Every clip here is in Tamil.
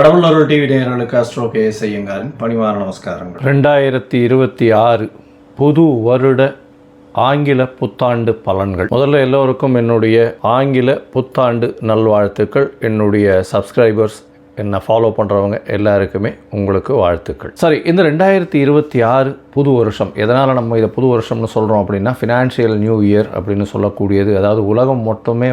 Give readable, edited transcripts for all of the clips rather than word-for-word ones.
கடவுளர் டிவி நேயர்களுக்கு அஸ்ட்ரோ கேஎஸ் ஐயங்காரின் பணிவான நமஸ்காரங்கள். 2026 புது வருட ஆங்கில புத்தாண்டு பலன்கள். முதல்ல எல்லோருக்கும் என்னுடைய ஆங்கில புத்தாண்டு நல்வாழ்த்துக்கள். என்னுடைய சப்ஸ்கிரைபர்ஸ் என்னை ஃபாலோ பண்ணுறவங்க எல்லாருக்குமே உங்களுக்கு வாழ்த்துக்கள். சரி, இந்த 2026 புது வருஷம், எதனால் நம்ம இதை புது வருஷம்னு சொல்கிறோம் அப்படின்னா, ஃபினான்ஷியல் நியூ இயர் அப்படின்னு சொல்லக்கூடியது, அதாவது உலகம் மொத்தமே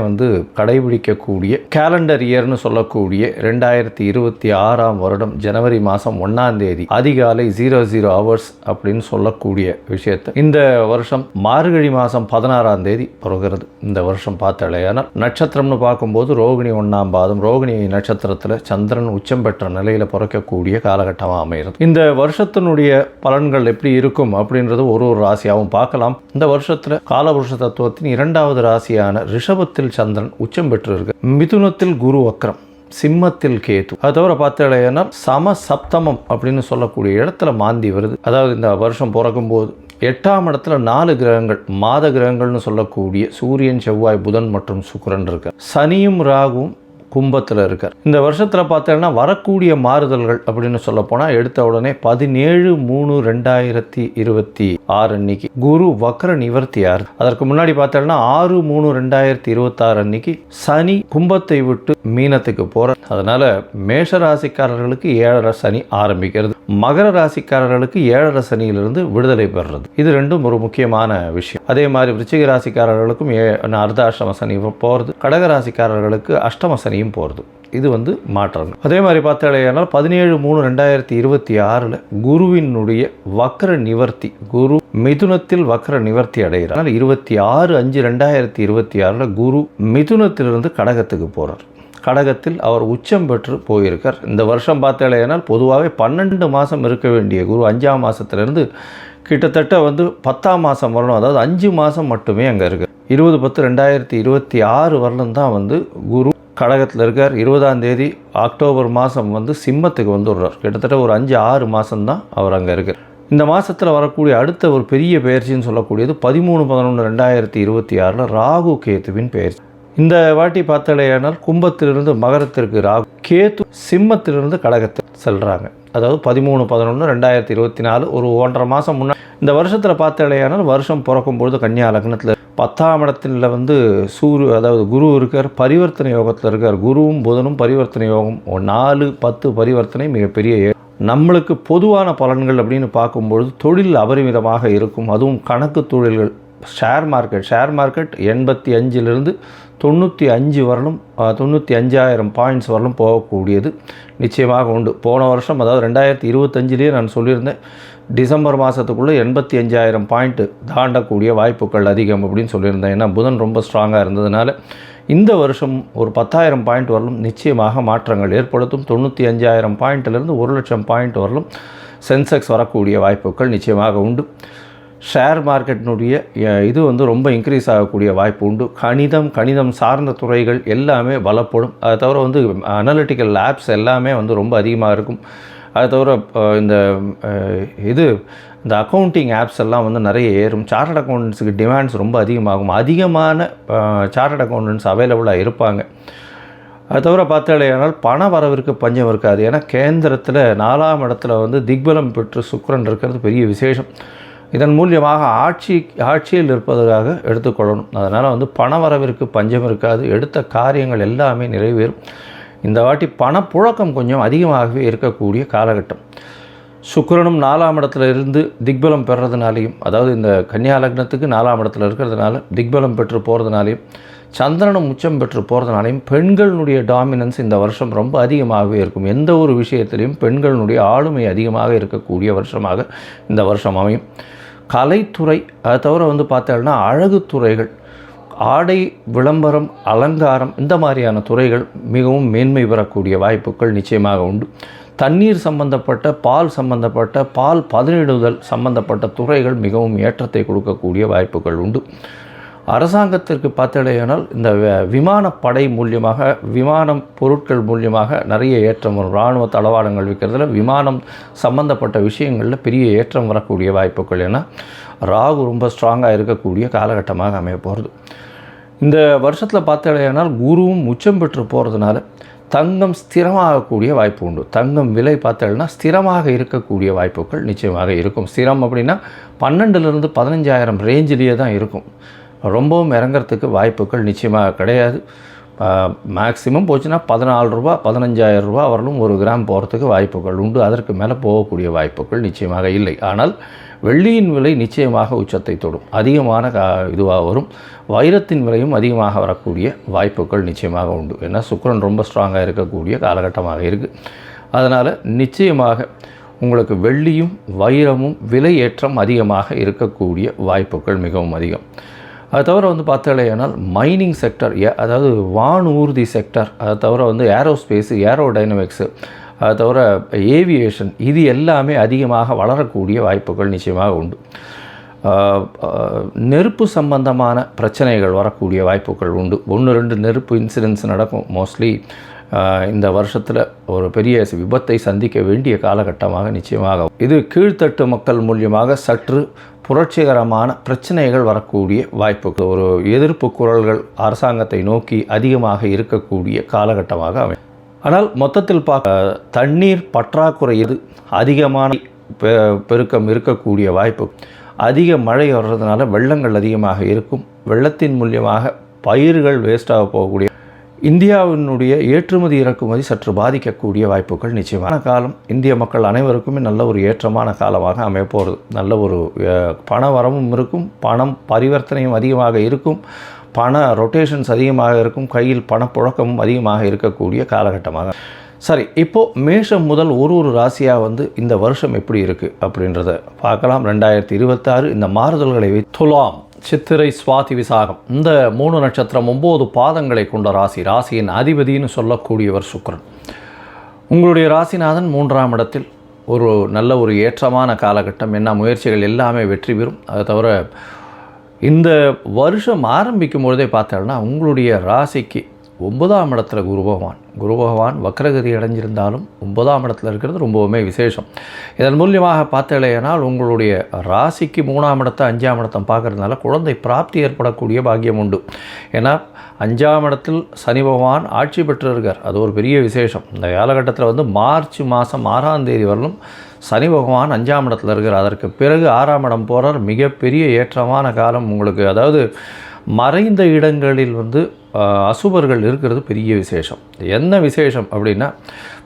கடைபிடிக்கக்கூடிய கேலண்டர் இயர்னு சொல்லக்கூடிய 2026 வருடம் ஜனவரி மாதம் 1ஆம் தேதி அதிகாலை 00 ஹவர்ஸ் அப்படின்னு சொல்லக்கூடிய விஷயத்தை இந்த வருஷம் மார்கழி மாதம் 16ஆம் தேதி பிறகுறது. இந்த வருஷம் பார்த்தாலேயானால் நட்சத்திரம்னு பார்க்கும்போது ரோகிணி 1ஆம் பாதம், ரோகிணி நட்சத்திரத்தில் சந்திரன் உச்சம் பெற்ற நிலையில் பிறக்கக்கூடிய காலகட்டமாக அமைகிறது. இந்த வருஷத்தினுடைய பலன்கள் எப்படி இருக்கும் அப்படின்றது ஒரு ராசியாகவும் பார்க்கலாம். இந்த வருஷத்தில் காலபுருஷ தத்துவத்தின் 2வது ராசியான ரிஷபத்தில் சந்திரன் உச்சம் பெற்று இருக்கு. மிதுனத்தில் குரு வக்ரம், சிம்மத்தில் கேது. அது தவிர பார்த்தீங்கன்னா சம சப்தமம் அப்படின்னு சொல்லக்கூடிய இடத்துல மாந்தி வருது. அதாவது இந்த வருஷம் பிறக்கும் போது 8ஆம் இடத்துல 4 கிரகங்கள், மாத கிரகங்கள்னு சொல்லக்கூடிய சூரியன், செவ்வாய், புதன் மற்றும் சுக்கிரன் இருக்கு. சனியும் ராகுவும் கும்பத்தில் இருக்கார். இந்த வருஷத்தில் பார்த்தீங்கன்னா வரக்கூடிய மாறுதல்கள் அப்படின்னு சொல்ல போனால், எடுத்த உடனே 17/3/2026 அன்னைக்கு குரு வக்ர நிவர்த்தி ஆறு. அதற்கு முன்னாடி பார்த்தீங்கன்னா 6/3/2026 அன்னைக்கு சனி கும்பத்தை விட்டு மீனத்துக்கு போகிறார். அதனால மேஷ ராசிக்காரர்களுக்கு 7.5 சனி ஆரம்பிக்கிறது, மகர ராசிக்காரர்களுக்கு 7.5 சனியிலிருந்து விடுதலை பெறுறது. இது ரெண்டும் ஒரு முக்கியமான விஷயம். அதே மாதிரி விருச்சிக ராசிக்காரர்களுக்கும் அர்த்தாஷ்டம சனி போகிறது, கடக ராசிக்காரர்களுக்கு அஷ்டம சனியும் போகிறது. இது மாற்றங்கள். அதே மாதிரி பார்த்தாலேயானால் 17/3/2026 குருவினுடைய வக்ர நிவர்த்தி, குரு மிதுனத்தில் வக்ர நிவர்த்தி அடைகிறார். 26/5/2026 குரு மிதுனத்திலிருந்து கடகத்துக்கு போகிறார். கடகத்தில் அவர் உச்சம் பெற்று போயிருக்கார். இந்த வருஷம் பார்த்தாலேயானால் பொதுவாகவே 12 மாதம் இருக்க வேண்டிய குரு 5ஆம் மாதத்திலிருந்து கிட்டத்தட்ட 10ஆம் மாதம் வரணும். அதாவது 5 மாதம் மட்டுமே அங்கே இருக்குது. 20/10/2026 வரலும் தான் குரு கடகத்தில் இருக்கார். 20ஆம் தேதி அக்டோபர் மாதம் சிம்மத்துக்கு வந்துடுறார். கிட்டத்தட்ட ஒரு 5-6 மாதம்தான் அவர் அங்கே இருக்கார். இந்த மாதத்தில் வரக்கூடிய அடுத்த ஒரு பெரிய பயிற்சின்னு சொல்லக்கூடியது 13/11/2026 ராகு கேத்துவின் பயிற்சி. இந்த வாட்டி பார்த்தாலேயானால் கும்பத்திலிருந்து மகரத்திற்கு ராகு, கேத்து சிம்மத்திலிருந்து கடகத்தில் செல்கிறாங்க. அதாவது 13/11/2024 ஒரு 1.5 மாதம் முன்னாடி. இந்த வருஷத்தில் பார்த்தாலேயானால் வருஷம் பிறக்கும்பொழுது கன்னியா லக்னத்தில் 10ஆம் இடத்துல அதாவது குரு இருக்கார், பரிவர்த்தனை யோகத்தில் இருக்கார். குருவும் புதனும் பரிவர்த்தனை யோகம் 4-10 பரிவர்த்தனை மிகப்பெரிய. நம்மளுக்கு பொதுவான பலன்கள் அப்படின்னு பார்க்கும்பொழுது தொழில் அபரிமிதமாக இருக்கும். அதுவும் கணக்கு தொழில்கள், ஷேர் மார்க்கெட் 85லிருந்து 95 வரலும் 95,000 பாயிண்ட்ஸ் வரலும் போகக்கூடியது நிச்சயமாக உண்டு. போன வருஷம், அதாவது 2025 நான் சொல்லியிருந்தேன், டிசம்பர் மாதத்துக்குள்ளே 85,000 பாயிண்ட்டு தாண்டக்கூடிய வாய்ப்புகள் அதிகம் அப்படின்னு சொல்லியிருந்தேன். ஏன்னா புதன் ரொம்ப ஸ்ட்ராங்காக இருந்ததுனால இந்த வருஷம் ஒரு 10,000 பாயிண்ட் வரலும் நிச்சயமாக மாற்றங்கள் ஏற்படுத்தும். 95,000 பாயிண்ட்டிலிருந்து 1,00,000 பாயிண்ட் வரலும் சென்செக்ஸ் வரக்கூடிய வாய்ப்புகள் நிச்சயமாக உண்டு. ஷேர் மார்க்கெட்டினுடைய இது ரொம்ப இன்க்ரீஸ் ஆகக்கூடிய வாய்ப்பு உண்டு. கணிதம் சார்ந்த துறைகள் எல்லாமே பலப்படும். அதை தவிர அனலிட்டிக்கல் லேப்ஸ் எல்லாமே ரொம்ப அதிகமாக இருக்கும். அதை தவிர இந்த அக்கௌண்டிங் ஆப்ஸ் எல்லாம் நிறைய ஏறும். சார்ட்டர்ட் அக்கௌண்டன்ஸுக்கு டிமாண்ட்ஸ் ரொம்ப அதிகமாகும். அதிகமான சார்ட்டர்ட் அக்கௌண்டன்ஸ் அவைலபிளாக இருப்பாங்க. அது தவிர பார்த்தாலேயானால் பண வரவிற்கு பஞ்சம் இருக்காது. ஏன்னா கேந்திரத்தில் 4ஆம் இடத்துல திக்பலம் பெற்று சுக்கிரன் இருக்கிறது பெரிய விசேஷம். இதன் மூலியமாக ஆட்சியில் இருப்பதற்காக எடுத்துக்கொள்ளணும். அதனால் பண வரவிற்கு பஞ்சம் இருக்காது. எடுத்த காரியங்கள் எல்லாமே நிறைவேறும். இந்த வாட்டி பணப்புழக்கம் கொஞ்சம் அதிகமாகவே இருக்கக்கூடிய காலகட்டம். சுக்கிரனும் 4ஆம் இடத்துல இருந்து திக்பலம் பெறுறதுனாலையும், அதாவது இந்த கன்னியா லக்னத்துக்கு 4ஆம் இடத்துல இருக்கிறதுனால திக்பலம் பெற்று போகிறதுனாலையும், சந்திரனும் உச்சம் பெற்று போகிறதுனாலையும் பெண்களுடைய டாமினன்ஸ் இந்த வருஷம் ரொம்ப அதிகமாகவே இருக்கும். எந்த ஒரு விஷயத்திலையும் பெண்களுடைய ஆளுமை அதிகமாக இருக்கக்கூடிய வருஷமாக இந்த வருஷம் அமையும். கலைத்துறை, அதை தவிர பார்த்தோம்னா அழகு துறைகள், ஆடை விளம்பரம், அலங்காரம், இந்த மாதிரியான துறைகள் மிகவும் மேன்மை பெறக்கூடிய வாய்ப்புகள் நிச்சயமாக உண்டு. தண்ணீர் சம்பந்தப்பட்ட, பால் பதனிடுதல் சம்பந்தப்பட்ட துறைகள் மிகவும் ஏற்றத்தை கொடுக்கக்கூடிய வாய்ப்புகள் உண்டு. அரசாங்கத்திற்கு பார்த்தடையானால் இந்த விமானப்படை மூலியமாக, விமானம் பொருட்கள் மூலியமாக நிறைய ஏற்றம் வரும். இராணுவ தளவாடங்கள் விற்கிறதுல விமானம் சம்பந்தப்பட்ட விஷயங்களில் பெரிய ஏற்றம் வரக்கூடிய வாய்ப்புகள். ஏன்னா ராகு ரொம்ப ஸ்ட்ராங்காக இருக்கக்கூடிய காலகட்டமாக அமைய போகிறது. இந்த வருஷத்தில் பார்த்தடையானால் குருவும் உச்சம் பெற்று போகிறதுனால தங்கம் ஸ்திரமாகக்கூடிய வாய்ப்பு உண்டு. தங்கம் விலை பார்த்தோம்னா ஸ்திரமாக இருக்கக்கூடிய வாய்ப்புகள் நிச்சயமாக இருக்கும். ஸ்திரம் அப்படின்னா 12,000 15,000 ரேஞ்சிலேயே தான் இருக்கும். ரொம்பவும் இறங்கிறதுக்கு வாய்ப்புகள் நிச்சயமாக கிடையாது. மேக்ஸிமம் போச்சுன்னா 14 ரூபா 15,000 ரூபா வரலும் 1 கிராம் போகிறதுக்கு வாய்ப்புகள் உண்டு. அதற்கு மேலே போகக்கூடிய வாய்ப்புகள் நிச்சயமாக இல்லை. ஆனால் வெள்ளியின் விலை நிச்சயமாக உச்சத்தை தொடும், அதிகமான இதுவாக வரும். வைரத்தின் விலையும் அதிகமாக வரக்கூடிய வாய்ப்புகள் நிச்சயமாக உண்டு. ஏன்னா சுக்கிரன் ரொம்ப ஸ்ட்ராங்காக இருக்கக்கூடிய காலகட்டமாக இருக்குது. அதனால் நிச்சயமாக உங்களுக்கு வெள்ளியும் வைரமும் விலை ஏற்றம் அதிகமாக இருக்கக்கூடிய வாய்ப்புகள் மிகவும் அதிகம். அது தவிர பார்த்தாலேனால் மைனிங் செக்டர், அதாவது வானூர்தி செக்டர், அதை தவிர ஏரோஸ்பேஸு, ஏரோடைனமிக்ஸு, அது தவிர ஏவியேஷன், இது எல்லாமே அதிகமாக வளரக்கூடிய வாய்ப்புகள் நிச்சயமாக உண்டு. நெருப்பு சம்பந்தமான பிரச்சனைகள் வரக்கூடிய வாய்ப்புகள் உண்டு. 1-2 நெருப்பு இன்சிடென்ட்ஸ் நடக்கும். மோஸ்ட்லி இந்த வருஷத்தில் ஒரு பெரிய விபத்தை சந்திக்க வேண்டிய காலகட்டமாக நிச்சயமாக இது கீழ்த்தட்டு மக்கள் மூலியமாக சற்று புரட்சிகரமான பிரச்சனைகள் வரக்கூடிய வாய்ப்புகள், ஒரு எதிர்ப்பு குரல்கள் அரசாங்கத்தை நோக்கி அதிகமாக இருக்கக்கூடிய காலகட்டமாக அமையும். ஆனால் மொத்தத்தில் தண்ணீர் பற்றாக்குறை இது அதிகமான பெருக்கம் இருக்கக்கூடிய வாய்ப்பு, அதிக மழை வர்றதுனால வெள்ளங்கள் அதிகமாக இருக்கும். வெள்ளத்தின் மூலியமாக பயிர்கள் வேஸ்டாக போகக்கூடிய, இந்தியாவினுடைய ஏற்றுமதி இறக்குமதி சற்று பாதிக்கக்கூடிய வாய்ப்புகள் நிச்சயமான காலம். இந்திய மக்கள் அனைவருக்குமே நல்ல ஒரு ஏற்றமான காலமாக அமையப்போகிறது. நல்ல ஒரு பண வரவும் இருக்கும், பணம் பரிவர்த்தனையும் அதிகமாக இருக்கும், பண ரொட்டேஷன்ஸ் அதிகமாக இருக்கும், கையில் பணப்புழக்கமும் அதிகமாக இருக்கக்கூடிய காலகட்டமாக. சரி, இப்போது மேஷம் முதல் ஒரு ராசியாக இந்த வருஷம் எப்படி இருக்குது அப்படின்றத பார்க்கலாம். 2026 இந்த மாறுதல்களை துலாம், சித்திரை, சுவாதி, விசாகம், இந்த 3 நட்சத்திரம் 9 பாதங்களை கொண்ட ராசி. ராசியின் அதிபதினு சொல்லக்கூடியவர் சுக்கிரன். உங்களுடைய ராசிநாதன் 3ஆம் இடத்தில். ஒரு நல்ல ஒரு ஏற்றமான காலகட்டம். என்ன முயற்சிகள் எல்லாமே வெற்றி பெறும். அதை தவிர இந்த வருஷம் ஆரம்பிக்கும் பொழுதே பார்த்தோம்னா உங்களுடைய ராசிக்கு 9ஆம் இடத்துல குரு பகவான் வக்ரகதி அடைஞ்சிருந்தாலும் 9ஆம் இடத்துல இருக்கிறது ரொம்பவுமே விசேஷம். இதன் மூலியமாக பார்த்தலையானால் உங்களுடைய ராசிக்கு 3ஆம் இடத்தை 5ஆம் இடத்தை பார்க்கறதுனால குழந்தை பிராப்தி ஏற்படக்கூடிய பாக்கியம் உண்டு. ஏன்னா 5ஆம் இடத்தில் சனி பகவான் ஆட்சி பெற்று இருக்கார். அது ஒரு பெரிய விசேஷம். இந்த காலகட்டத்தில் மார்ச் மாதம் 6ஆம் தேதி வரலும் சனி பகவான் 5ஆம் இடத்துல இருக்கிறார். அதற்கு பிறகு 6ஆம் இடம் போகிறார். மிகப்பெரிய ஏற்றமான காலம் உங்களுக்கு. அதாவது மறைந்த இடங்களில் அசுபர்கள் இருக்கிறது பெரிய விசேஷம். என்ன விசேஷம் அப்படின்னா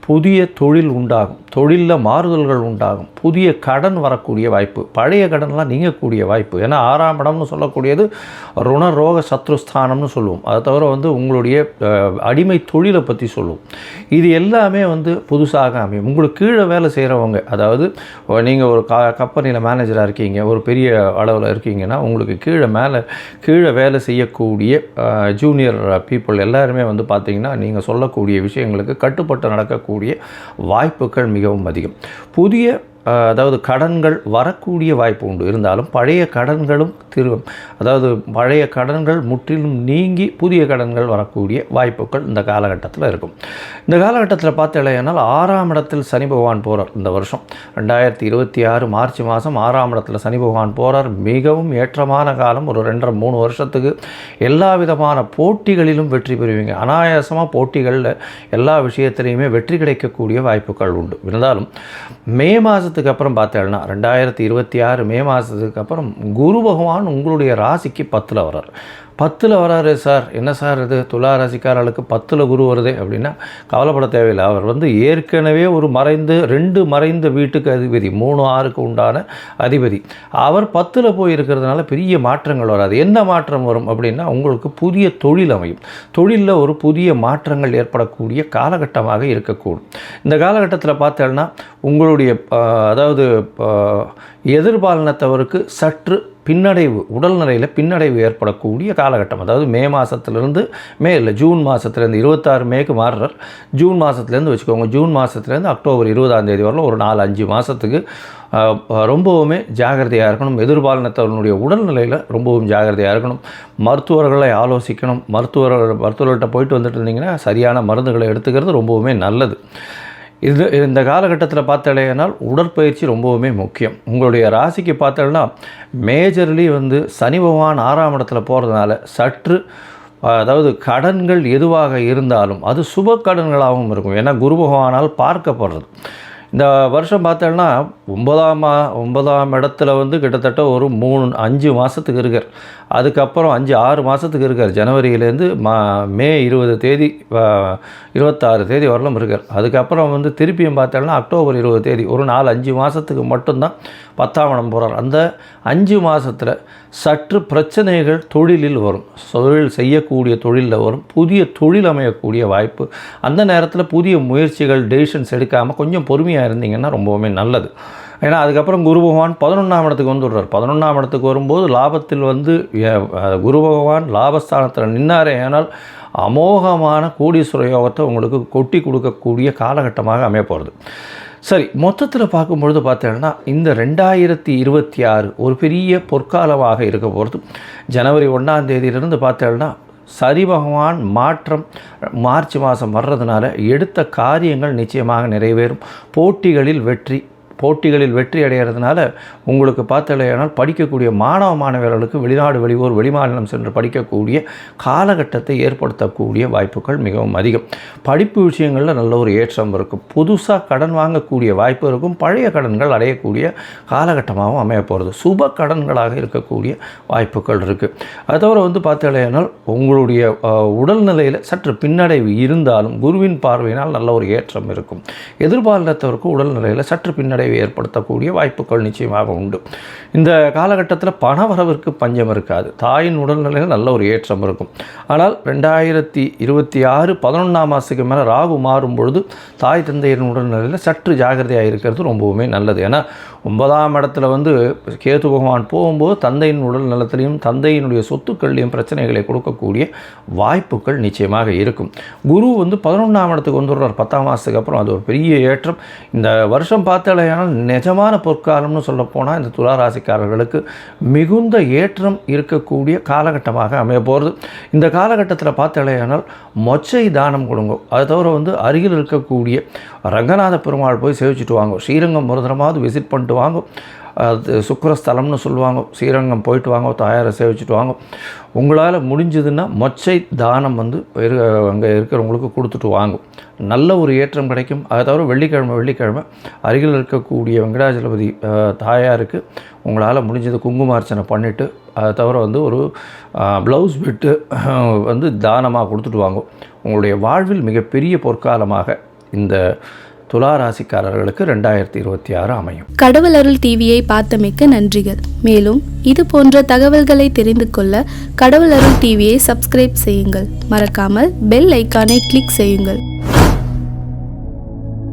புதிய தொழில் உண்டாகும், தொழிலில் மாறுதல்கள் உண்டாகும், புதிய கடன் வரக்கூடிய வாய்ப்பு, பழைய கடன்லாம் நீங்கக்கூடிய வாய்ப்பு. ஏன்னா 6ஆம் இடம்னு சொல்லக்கூடியது ருண ரோக சத்ருஸ்தானம்னு சொல்லுவோம். அதை தவிர உங்களுடைய அடிமை தொழிலை பற்றி சொல்லுவோம். இது எல்லாமே புதுசாக அமையும். உங்களுக்கு கீழே வேலை செய்கிறவங்க, அதாவது நீங்கள் ஒரு கம்பெனியில் மேனேஜராக இருக்கீங்க, ஒரு பெரிய அளவில் இருக்கீங்கன்னா உங்களுக்கு கீழே வேலை செய்யக்கூடிய ஜூனியர் பீப்புள் எல்லாருமே பார்த்திங்கன்னா நீங்கள் சொல்லக்கூடிய விஷயங்களுக்கு கட்டுப்பட்டு நடக்கக்கூடிய வாய்ப்புகள் மிகவும் அதிகம். புதிய அதாவது கடன்கள் வரக்கூடிய வாய்ப்பு உண்டு. இருந்தாலும் பழைய கடன்களும் பழைய கடன்கள் முற்றிலும் நீங்கி புதிய கடன்கள் வரக்கூடிய வாய்ப்புகள் இந்த காலகட்டத்தில் இருக்கும். இந்த காலகட்டத்தில் பார்த்தீங்கன்னா 6ஆம் இடத்தில் சனி பகவான் போகிறார். இந்த வருஷம் 2026 மார்ச் மாதம் 6ஆம் இடத்துல சனி பகவான் போகிறார். மிகவும் ஏற்றமான காலம். ஒரு 2.5-3 வருஷத்துக்கு எல்லா விதமான போட்டிகளிலும் வெற்றி பெறுவீங்க. அனாயாசமாக போட்டிகளில் எல்லா விஷயத்திலையுமே வெற்றி கிடைக்கக்கூடிய வாய்ப்புகள் உண்டு. இருந்தாலும் மே மாதத்துக்கு அப்புறம் பார்த்தேன்னா 2026 மே மாதத்துக்கு அப்புறம் குரு பகவான் உங்களுடைய ராசிக்கு 10ல் வர்றார். 10ல் வராரு. சார் என்ன சார் இது துலா ராசிக்காரர்களுக்கு 10ல் குரு வருதே அப்படின்னா கவலைப்பட தேவையில்லை. அவர் ஏற்கனவே ஒரு 2 மறைந்த வீட்டுக்கு அதிபதி, 3-6க்கு உண்டான அதிபதி. அவர் 10ல் போய் இருக்கிறதுனால பெரிய மாற்றங்கள் வராது. என்ன மாற்றம் வரும் அப்படின்னா உங்களுக்கு புதிய தொழில் அமையும். தொழிலில் ஒரு புதிய மாற்றங்கள் ஏற்படக்கூடிய காலகட்டமாக இருக்கக்கூடும். இந்த காலகட்டத்தில் பார்த்தோன்னா உங்களுடைய அதாவது எதிர்பாலினத்தவருக்கு சற்று பின்னடைவு, உடல்நிலையில் பின்னடைவு ஏற்படக்கூடிய காலகட்டம். அதாவது மே மாதத்துலேருந்து ஜூன் மாதத்துலேருந்து 26 மேக்கு மாறுறார். ஜூன் மாதத்துலேருந்து வச்சுக்கோங்க. ஜூன் மாதத்துலேருந்து அக்டோபர் 20ஆம் தேதி வரலாம் ஒரு 4-5 மாதத்துக்கு ரொம்பவுமே ஜாகிரதையாக இருக்கணும். எதிர்பாலினத்தவனுடைய உடல்நிலையில் ரொம்பவும் ஜாகிரதையாக இருக்கணும். மருத்துவர்களை ஆலோசிக்கணும். மருத்துவர்கள்ட்ட போயிட்டு வந்துட்டு இருந்தீங்கன்னா சரியான மருந்துகளை எடுத்துக்கிறது ரொம்பவுமே நல்லது. இந்த காலகட்டத்தில் பார்த்தலையானால் உடற்பயிற்சி ரொம்பவுமே முக்கியம். உங்களுடைய ராசிக்கு பார்த்தோன்னா மேஜர்லி சனி பகவான் 6ஆம் இடத்துல போகிறதுனால சற்று அதாவது கடன்கள் எதுவாக இருந்தாலும் அது சுப கடன்களாகவும் இருக்கும். ஏன்னா குரு பகவானால் பார்க்கப்படுறது. இந்த வருஷம் பார்த்தோன்னா 9ஆம் இடத்துல வந்து கிட்டத்தட்ட ஒரு 5 மாதத்துக்கு இருக்கார். அதுக்கப்புறம் 5-6 மாதத்துக்கு இருக்கார். ஜனவரியிலேருந்து மே 20 தேதி 26 தேதி வரலும் இருக்கார். அதுக்கப்புறம் வந்து திருப்பியும் பார்த்தோன்னா அக்டோபர் 20 தேதி ஒரு 4-5 மாதத்துக்கு மட்டும்தான் 10ஆம் இடம் போகிறார். அந்த 5 மாதத்தில் சற்று பிரச்சனைகள் தொழிலில் வரும். தொழில் செய்யக்கூடிய தொழிலில் வரும். புதிய தொழில் அமையக்கூடிய வாய்ப்பு. அந்த நேரத்தில் புதிய முயற்சிகள் டெசிஷன்ஸ் எடுக்காமல் கொஞ்சம் பொறுமையாக இருந்தீங்கன்னா ரொம்பவுமே நல்லது. ஏன்னா அதுக்கப்புறம் குரு பகவான் 11ஆம் இடத்துக்கு வந்துடுறார். 11ஆம் இடத்துக்கு வரும்போது லாபத்தில் வந்து குரு பகவான் லாபஸ்தானத்தில் நின்னாரே, ஆனால் அமோகமான கோடீஸ்வர யோகத்தை உங்களுக்கு கொட்டி கொடுக்கக்கூடிய காலகட்டமாக அமைய போகிறது. சரி, மொத்தத்தில் பார்க்கும்பொழுது பார்த்தீங்கன்னா இந்த 2026 ஒரு பெரிய பொற்காலமாக இருக்க போகிறது. ஜனவரி 1ஆம் தேதியிலிருந்து பார்த்தீங்கன்னா சரி பகவான் மாற்றம் மார்ச் மாதம் வர்றதுனால எடுத்த காரியங்கள் நிச்சயமாக நிறைவேறும். போட்டிகளில் வெற்றி அடைகிறதுனால உங்களுக்கு பார்த்தலையானால் படிக்கக்கூடிய மாணவர்களுக்கு வெளிநாடு வெளியூர் வெளிமாநிலம் சென்று படிக்கக்கூடிய காலகட்டத்தை ஏற்படுத்தக்கூடிய வாய்ப்புகள் மிகவும் அதிகம். படிப்பு விஷயங்களில் நல்ல ஒரு ஏற்றம் இருக்கும். புதுசாக கடன் வாங்கக்கூடிய வாய்ப்பு இருக்கும். பழைய கடன்கள் அடையக்கூடிய காலகட்டமாகவும் அமைய போகிறது. சுப கடன்களாக இருக்கக்கூடிய வாய்ப்புகள் இருக்குது. அது தவிர வந்து பார்த்தலையானால் உங்களுடைய உடல்நிலையில் சற்று பின்னடைவு இருந்தாலும் குருவின் பார்வையினால் நல்ல ஒரு ஏற்றம் இருக்கும். எதிர்பார்த்தவருக்கு உடல்நிலையில் சற்று பின்னடைவு ஏற்படுத்தக்கூடிய வாய்ப்புகள் நிச்சயமாக உண்டு. இந்த காலகட்டத்தில் பணவரவிற்கு பஞ்சம் இருக்காது. தாயின் உடல்நிலையில் நல்ல ஒரு ஏற்றம் இருக்கும். ஆனால் 2026 11ஆம் மாதத்துக்கு மேலே ராகு மாறும் பொழுது தாய் தந்தையின் உடல்நிலையில் சற்று ஜாகிரதையாக இருக்கிறது ரொம்பவுமே நல்லது. ஏன்னா 9ஆம் இடத்துல வந்து கேது பகவான் போகும்போது தந்தையின் உடல் நலத்திலையும் தந்தையினுடைய சொத்துக்கள்லையும் பிரச்சனைகளை கொடுக்கக்கூடிய வாய்ப்புகள் நிச்சயமாக இருக்கும். குரு வந்து 11ஆம் இடத்துக்கு வந்துடுறார் 10ஆம் மாதத்துக்கு அப்புறம். அது ஒரு பெரிய ஏற்றம். இந்த வருஷம் பார்த்தாலேயானால் நிஜமான பொற்காலம்னு சொல்லப்போனால் இந்த துளாராசிக்காரர்களுக்கு மிகுந்த ஏற்றம் இருக்கக்கூடிய காலகட்டமாக அமைய போகிறது. இந்த காலகட்டத்தில் பார்த்தாலேயானால் மொச்சை தானம் கொடுங்க. அது தவிர வந்து அருகில் இருக்கக்கூடிய ரங்கநாத பெருமாள் போய் சேவிச்சுட்டு வாங்க. ஸ்ரீரங்கம் ஒரு தரமாவது விசிட் பண்ணிட்டு வாங்க. அது சுக்கரஸ்தலம்னு சொல்லுவாங்க. ஸ்ரீரங்கம் போயிட்டு வாங்க, தாயாரை சேவிச்சுட்டு வாங்க. உங்களால் முடிஞ்சதுன்னா மொச்சை தானம் வந்து அங்கே இருக்கிறவங்களுக்கு கொடுத்துட்டு வாங்கும். நல்ல ஒரு ஏற்றம் கிடைக்கும். அதை தவிர வெள்ளிக்கிழமை அருகில் இருக்கக்கூடிய வெங்கடாஜலபதி தாயாருக்கு உங்களால் முடிஞ்சது குங்குமார்ச்சனை பண்ணிவிட்டு அதை தவிர வந்து ஒரு ப்ளவுஸ் பிட்டு வந்து தானமாக கொடுத்துட்டு வாங்கும். உங்களுடைய வாழ்வில் மிகப்பெரிய பொற்காலமாக இந்த துளாராசிக்காரர்களுக்கு 2026 அமையும். கடவுள் அருள் டிவியை பார்த்தமைக்கு நன்றிகள். மேலும் இது போன்ற தகவல்களை தெரிந்து கொள்ள கடவுள் அருள் டிவியை சப்ஸ்கிரைப் செய்யுங்கள். மறக்காமல் பெல் ஐக்கானை கிளிக் செய்யுங்கள்.